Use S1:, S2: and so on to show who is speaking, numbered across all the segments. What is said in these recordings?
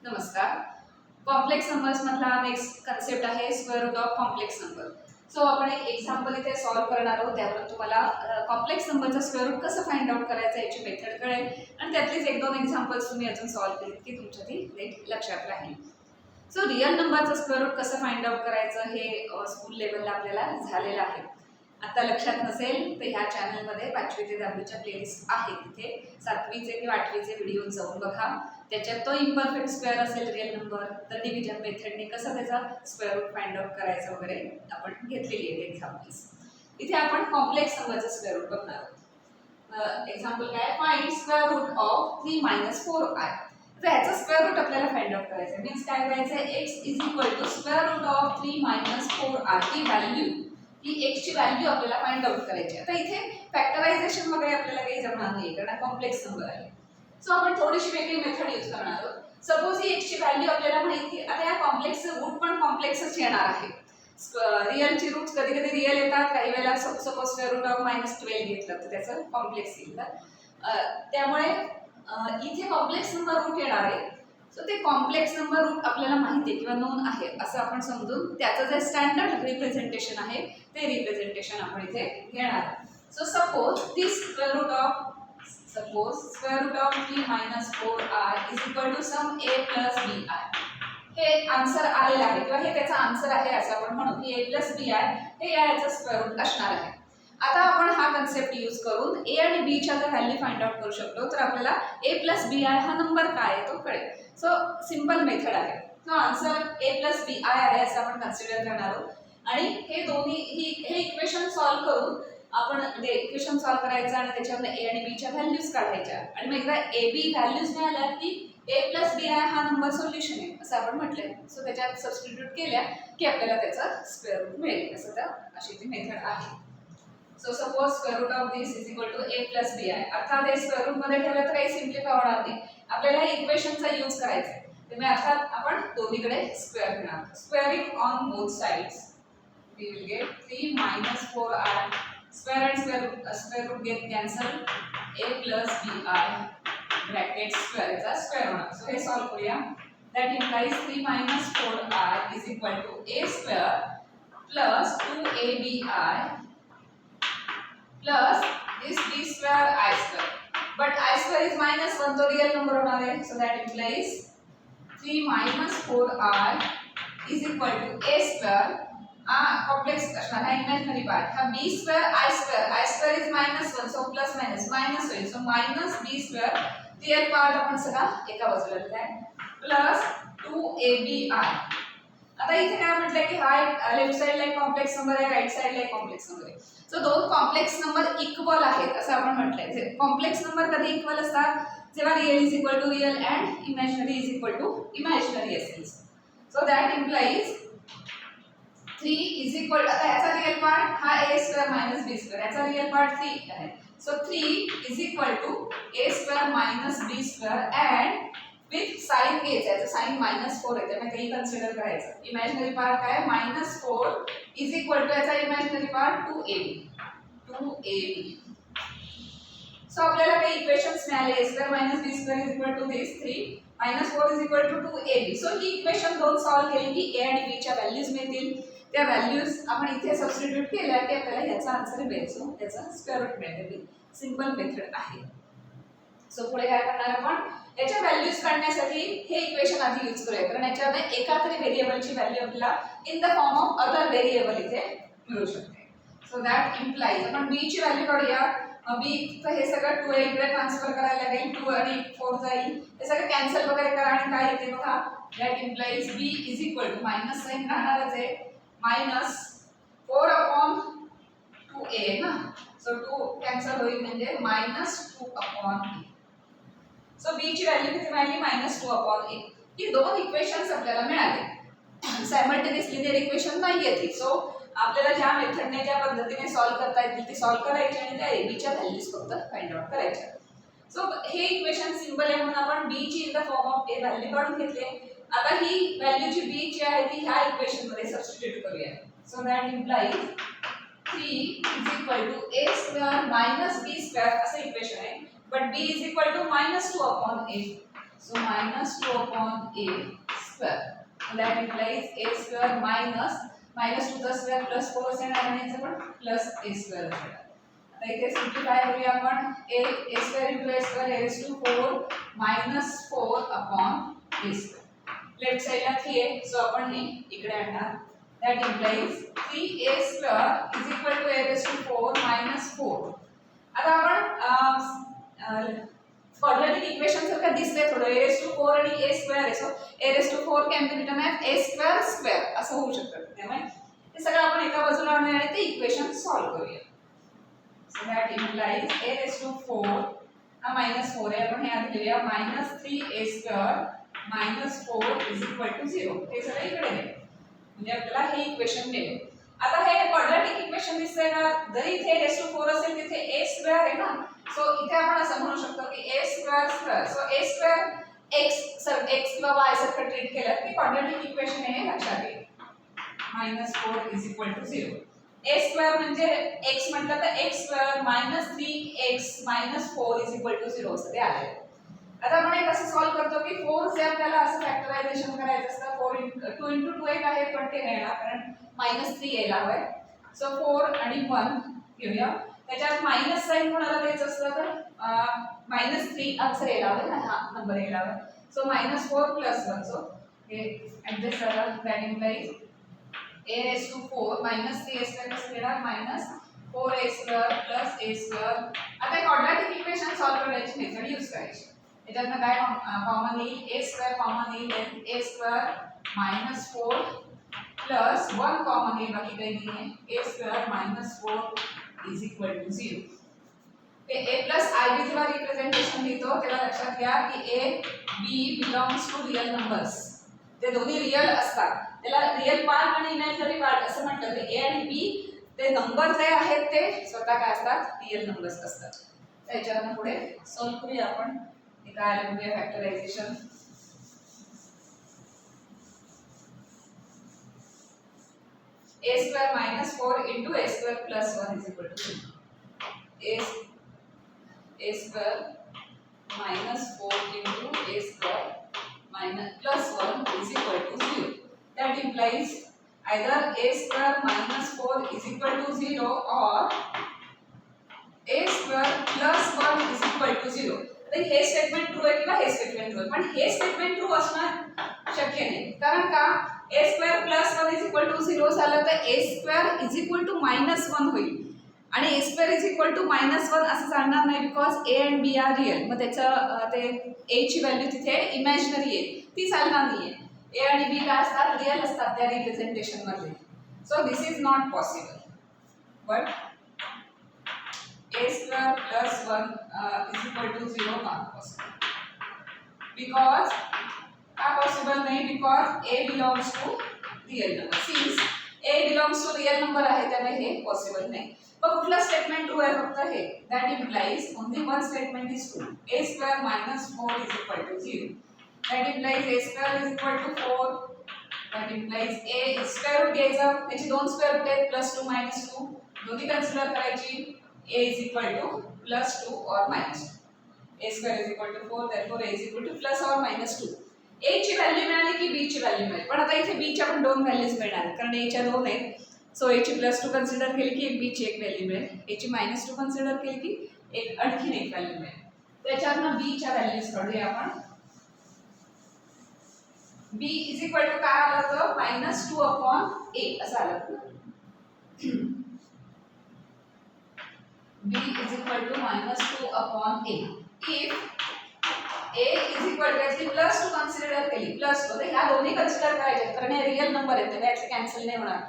S1: नमस्कार. Complex numbers मधला next concept आहे square root of complex number. So आपण एक एक्झाम्पल इथे सॉल्व्ह करणार आहोत. त्यावरून तुम्हाला कॉम्प्लेक्स नंबरचा स्क्वेअर रूट कसं फाइंड आउट करायचं याची मेथड कळेल आणि त्यातलीच एक दोन एक्झाम्पल्स तुम्ही अजून सॉल्व्ह केलीत की तुमच्या ती नीट लक्षात राहील. सो रिअल नंबरचं स्क्वेअर रूट कसं फाइंड आउट करायचं हे स्कूल लेवलला आपल्याला झालेलं आहे. आता लक्षात नसेल तर ह्या चॅनलमध्ये 5वी ते 10वीच्या प्लेलिस्ट आहेत. तिथे 7वीचे किंवा 8वीचे व्हिडिओ जाऊन बघा. त्याच्यात तो इम्परफेक्ट स्क्वेअर असेल रिअल नंबर तर डिव्हिजन मेथडने कसं त्याचा स्क्वेअर रूट फाइंड आउट करायचं वगैरे आपण घेतलेली आहेत एक्झाम्पल्स. इथे आपण कॉम्प्लेक्स नंबरचं स्क्वेअर रूट बघणार आहोत. एक्झाम्पल काय, find square root of 3 - 4i. तर याचा स्क्वेअर रूट आपल्याला फाइंड आउट करायचं आहे. मीन्स काय करायचं आहे, x = square root of 3 - 4i ही व्हॅल्यू, ही x ची व्हॅल्यू आपल्याला फाइंड आउट करायची आहे. आता इथे फॅक्टरायझेशन वगैरे आपल्याला काही जमणार नाही कारण कॉम्प्लेक्स नंबर आहे. सो आपण थोडीशी वेगळी मेथड यूज करणार आहोत. सपोज ही x ची व्हॅल्यू आपल्याला माहिती आहे. आता या कॉम्प्लेक्सचे रूट पण कॉम्प्लेक्सच येणार आहे. रिअलची रूट्स कधी कधी रिअल येतात, काही वेळेला सपोज स्क्वेअर रूट ऑफ -12 घेतलं तर त्याचं कॉम्प्लेक्स येईल. त्यामुळे इथे कॉम्प्लेक्स नंबर रूट येणार आहे. सो ते कॉम्प्लेक्स नंबर रूट आपल्याला माहिती आहे किंवा नोन आहे असं आपण समजून त्याचं जे स्टँडर्ड रिप्रेझेंटेशन आहे ते रिप्रेझेंटेशन आपण इथे घेणार. So suppose square root of 3 - 4i = some a + bi. हे आन्सर आलेलं आहे किंवा हे त्याचा आन्सर आहे असं आपण म्हणू की a + bi हे याचं स्क्वेअर रूट असणार आहे. आता आपण हा कन्सेप्ट यूज करून a आणि b च्या जर व्हॅल्यू फाइंड आउट करू शकतो तर आपल्याला a + bi हा नंबर काय आहे तो कळेल. सो सिंपल मेथड आहे. सो आन्सर a + bi आहे असं आपण कन्सिडर करणार आहोत आणि हे दोन्ही हे इक्वेशन सॉल्व्ह करून आपण ते इक्वेशन सॉल्व्ह करायचं आणि त्याच्यावर a आणि b च्या व्हॅल्यूज काढायच्या आणि मग एकदा a b व्हॅल्यूज मिळाल्या की a + bi हा नंबर सोल्युशन आहे असं आपण म्हटलंय. सो त्याच्यात सबस्टिट्यूट केल्या की आपल्याला त्याचा स्क्वेअर रूट मिळेल. असं तर अशी ती मेथड आहे. So suppose square root of this = a + bi. अर्थात हे स्क्वेअर रूट मध्ये ठेवलं तर काही सिम्प्लिफाय होणार नाही. आपल्याला इक्वेशनचा यूज करायचा आहे. त्यामुळे अर्थात आपण दोन्हीकडे स्क्वेअर घेणार. Squaring on both sides we will get 3 - 4i. Square and square root get cancelled. a + bi bracket square चा स्क्वेअर होणार. सो हे सॉल्व्ह करूया. That implies 3 - 4i = a square plus 2abi plus this b square I square. But I square is -1 तो real number होणार आहे. So that implies 3 - 4i = a square. Complex असणार हा imaginary part. हा b square I square is -1 so plus minus होईल. So -b square real part आपण सगळा एका बाजूला लिहिला आहे प्लस 2abi. आता इथे काय म्हटलंय की हा लेफ्ट साइडला एक कॉम्प्लेक्स नंबर आहे, राइट साइडला एक कॉम्प्लेक्स नंबर आहे. सो दोन कॉम्प्लेक्स नंबर इक्वल आहेत असं आपण म्हटलंय. कॉम्प्लेक्स नंबर कधी इक्वल असतात, जेव्हा real = real and imaginary = imaginary असेल. सो दॅट इम्प्लाइज 3 आता याचा रिअल पार्ट हा a square - b square, याचा रिअल पार्ट 3 आहे. So 3 a square - b square and with sign घ्यायचं. याचं साइन -4 आहे त्यामुळे काही कन्सिडर करायचं. इमॅजिनरी पार्ट काय -4 याचा इमॅजिनरी पार्ट 2ab. सो आपल्याला काही इक्वेशन्स मिळाले. a square - b square = this 3 -4 = 2ab. So he equation दोन सॉल्व्ह केली की a आणि b च्या व्हॅल्यूज मिळतील. त्या व्हॅल्यूज आपण इथे सबस्टिट्यूट केल्या की आपल्याला याचा आन्सर मिळेल. सो त्याचा स्क्वेअर रूट मिळेल. सिंपल मेथड आहे. सो पुढे काय करणार आपण, याच्या व्हॅल्यूज काढण्यासाठी हे इक्वेशन आधी यूज करूया कारण याच्यामध्ये एका तरी व्हेरिएबलची व्हॅल्यू आपल्याला in the form of other variable इथे मिळू शकते. सो दॅट इम्प्लाइज आपण b ची व्हॅल्यू काढूया. b तर हे सगळं 2a इकडे ट्रान्सफर करायला लागेल. 2 आणि 4 जाईल. हे सगळं कॅन्सल वगैरे करा आणि काय येते बघा. That implies b = minus sign राहणारच आहे -4/2a ना. सो 2 कॅन्सल होईल म्हणजे -2/a. सो b ची व्हॅल्यू किती मिळाली -2/a. ही दोन इक्वेशन्स आपल्याला मिळाले. सायमल्टेनियसली लिनियर इक्वेशन नाही येते. सो आपल्याला ज्या मेथडने ज्या पद्धतीने सॉल्व्ह करता येतील ती सॉल्व्ह करायची आणि त्या a b च्या व्हॅल्यूज फक्त फाइंड आउट करायच्या. सो हे इक्वेशन सिंपल आहे म्हणून आपण b ची in the form of a value काढून घेतली. आता ही व्हॅल्यू जी b ची आहे ती ह्या इक्वेशन मध्ये सबस्टिट्यूट करूया. So that implies 3 a square - b square असं इक्वेशन आहे. But b = -2/a. So -2 upon a square. That implies a square -2 square plus 4 असेल आणि याचं पण प्लस a square असेल. आता इथे सिम्प्लिफाय करूया आपण a square into a square a raised to 4 -4 upon a square. Left साइडला 3 आहे सो आपण हे इकडे आणणार. That implies 3a square is equal to a raised to 4 -4. आता आपण क्वाड्रेटिक इक्वेशन सारखं दिसतंय थोडं a raised to 4 आणि a square आहे so a raised to 4 can be written as a square square असं होऊ शकतं. त्यामुळे हे सगळं आपण एका बाजूला आणूया आणि ते इक्वेशन सॉल्व्ह करूया. So that implies a raised to 4 हा -4 आहे आपण हे आधी लिहूया -3a square -4 is equal to 0. हे सगळं इकडे आहे म्हणजे आपल्याला हे इक्वेशन मिळेल. आता हे क्वाड्रेटिक इक्वेशन दिसतंय ना जरी इथे a raised to 4 असेल तिथे a square आहे ना सो इथे आपण असं म्हणू शकतो की a square square so a square x किंवा y सारखं ट्रीट केलं की क्वाड्रेटिक इक्वेशन आहे लक्षात येईल. -4 is equal to 0. a square म्हणजे x म्हटलं तर x square -3x -4 is equal to 0 असं ते आले. आता आपण हे कसं सॉल्व्ह करतो की 4 चे आपल्याला असं फॅक्टरायझेशन करायचं असतं 2 into 2 एक आहे पण ते नाही येणार कारण -3 यायला हवंय. सो 4 आणि 1 घेऊया त्याच्यात मायनस साइन कोणाला द्यायचं असतं तर -3 आन्सर यायला हवं ना हा नंबर यायला हवा. सो -4 + 1 सो हे ऍडजस्ट करा. That implies a raised to 4 -3a square कसं येणार -4a square + a square. आता क्वाड्रेटिक इक्वेशन सॉल्व्ह करण्याची मेथड यूज करायची. याच्यातनं काय कॉमन येईल a square कॉमन येईल a square -4 + 1 कॉमन येईल बाकी काही नाही आहे a square -4 is equal to 0. ते a plus ib जेव्हा रिप्रेझेंटेशन लिहितो तेव्हा लक्षात घ्या की a b belongs to real numbers. ते दोन्ही रिअल असतात. त्याला रिअल पार्ट आणि इमॅजिनरी पार्ट असं म्हटलं तर a आणि b ते नंबर जे आहेत ते स्वतः काय असतात रिअल नंबर्स असतात. त्याच्यावरून पुढे सॉल्व्ह करूया आपण. हे काय आलं बघूया factorisation. a square -4 into a square plus 1 is equal to 0. a square -4 into a square plus 1 is equal to 0. That implies either a square -4 is equal to 0 or a square plus 1 is equal to 0. तर हे statement true आहे किंवा हे statement true आहे पण हे statement true असणं शक्य नाही कारण का a square plus 1 is equal to 0 झालं तर a square is equal to -1 होईल आणि a square is equal to -1 असं चालणार नाही because a and b are real. मग त्याचं ते a ची व्हॅल्यू तिथे इमॅजिनरी आहे ती चालणार नाहीये. a आणि b काय असतात रिअल असतात त्या रिप्रेझेंटेशन मध्ये. So this is not possible. But a square plus 1 is equal to 0 not possible. Because possible नहीं because a belongs to real number. Since a belongs to real number आहे त्यामुळे हे possible नाही. मग कुठला स्टेटमेंट ट्रू आहे फक्त हे. That implies only one statement is true. a square -4 is equal to 0. That implies a square is equal to 4. That implies a square root घ्यायचं त्याची दोन स्क्वेअर रूट आहेत +2 -2 दोन्ही कन्सिडर करायची. a is equal to +2 or -2. a square is equal to 4 therefore a is equal to plus or -2. a ची value मिळाली की b ची व्हॅल्यू मिळेल पण आता इथे b च्या पण दोन व्हॅल्यूज मिळणार आहेत कारण a च्या दोन आहेत. सो a ची +2 कन्सिडर केली की b ची एक व्हॅल्यू मिळेल. a ची -2 कन्सिडर केली की एक आणखीन एक व्हॅल्यू मिळेल. त्याच्यातनं b च्या व्हॅल्यूज काढूया आपण. b इज इक्वल टू काय आलं होतं -2 अपॉन a असं आलं होतं. b is equal to -2 upon a. If a is equal to याची +2 कन्सिडर केली +2 तर ह्या दोन्ही कन्सिडर करायचे कारण हे रिअल नंबर आहेत त्यामुळे याचे कॅन्सल नाही होणार.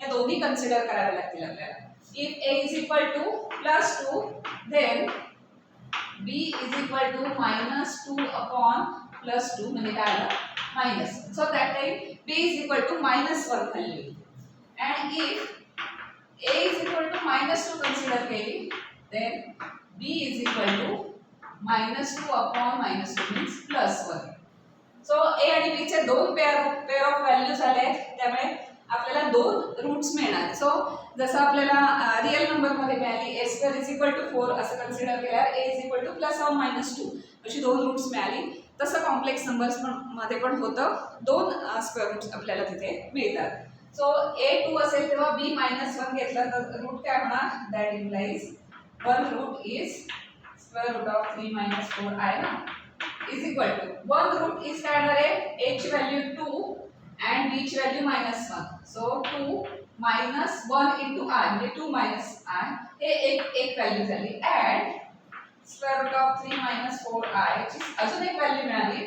S1: या दोन्ही कन्सिडर करावे लागतील आपल्याला. If a is equal to +2 then b is equal to -2 upon +2 म्हणजे काय आलं minus. So that time b is equal to -1 value and if a is equal to -2 consider केली then b is equal to -2 upon -2 means +1. So a आणि b चे दोन pair of values आले त्यामुळे आपल्याला दोन रूट्स मिळणार. सो जसं आपल्याला रिअल नंबर मध्ये मिळाली a square is equal to 4 असं कन्सिडर केल्यावर a is equal to plus or -2 अशी दोन रूट्स मिळाली तसं कॉम्प्लेक्स नंबर्स मध्ये पण होतं, 2 स्क्वेअर रूट्स आपल्याला तिथे मिळतात. सो A2 असेल तेव्हा B मायनस 1 घेतला तर रूट काय होणार, that implies 1 root is square root of 3 minus 4i ना, is equal to 1 root is काय येणार आहे, A ची व्हॅल्यू 2 अँड B ची व्हॅल्यू minus 1. So 2 minus 1 into i म्हणजे 2 मायनस i हे एक व्हॅल्यू झाली. And square root of 3 minus 4i ची अजून एक व्हॅल्यू मिळाली.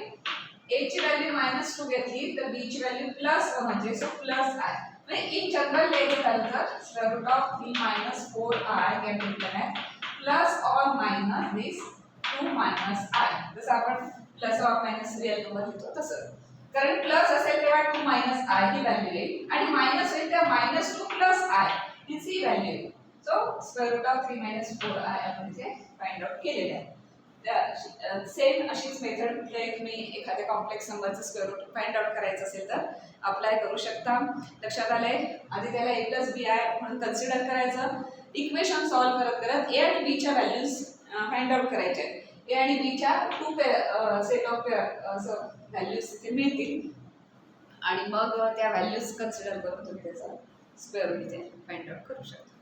S1: A ची व्हॅल्यू मायनस 2 घेतली तर B ची व्हॅल्यू प्लस 1 म्हणजे सो प्लस i. म्हणजे इन जनरल लिहायचं झालं तर square root of 3 minus 4i can be written as plus or minus this 2 minus i. जसं आपण plus or minus real number लिहितो तसं. कारण प्लस असेल तेव्हा 2 मायनस i ही व्हॅल्यू येईल आणि मायनस होईल तेव्हा मायनस 2 प्लस i हीच ही व्हॅल्यू येईल. So square root of 3 minus 4i आपण इथे फाइंड आउट केलेले आहे. सेम अशीच मेथड कुठल्याही तुम्ही एखाद्या कॉम्प्लेक्स नंबरचं स्क्वेअर रूट फाइंड आउट करायचं असेल तर अप्लाय करू शकता. लक्षात आलंय, आधी त्याला a प्लस बी आय म्हणून कन्सिडर करायचं. इक्वेशन सॉल्व्ह करत करत a आणि b च्या व्हॅल्यूज फाइंड आउट करायच्या. a आणि b च्या 2 सेट ऑफ असं व्हॅल्यूज तिथे मिळतील आणि मग त्या व्हॅल्यूज कन्सिडर करून तुम्ही त्याचा स्क्वेअर रूट इथे फाइंड आउट करू शकता.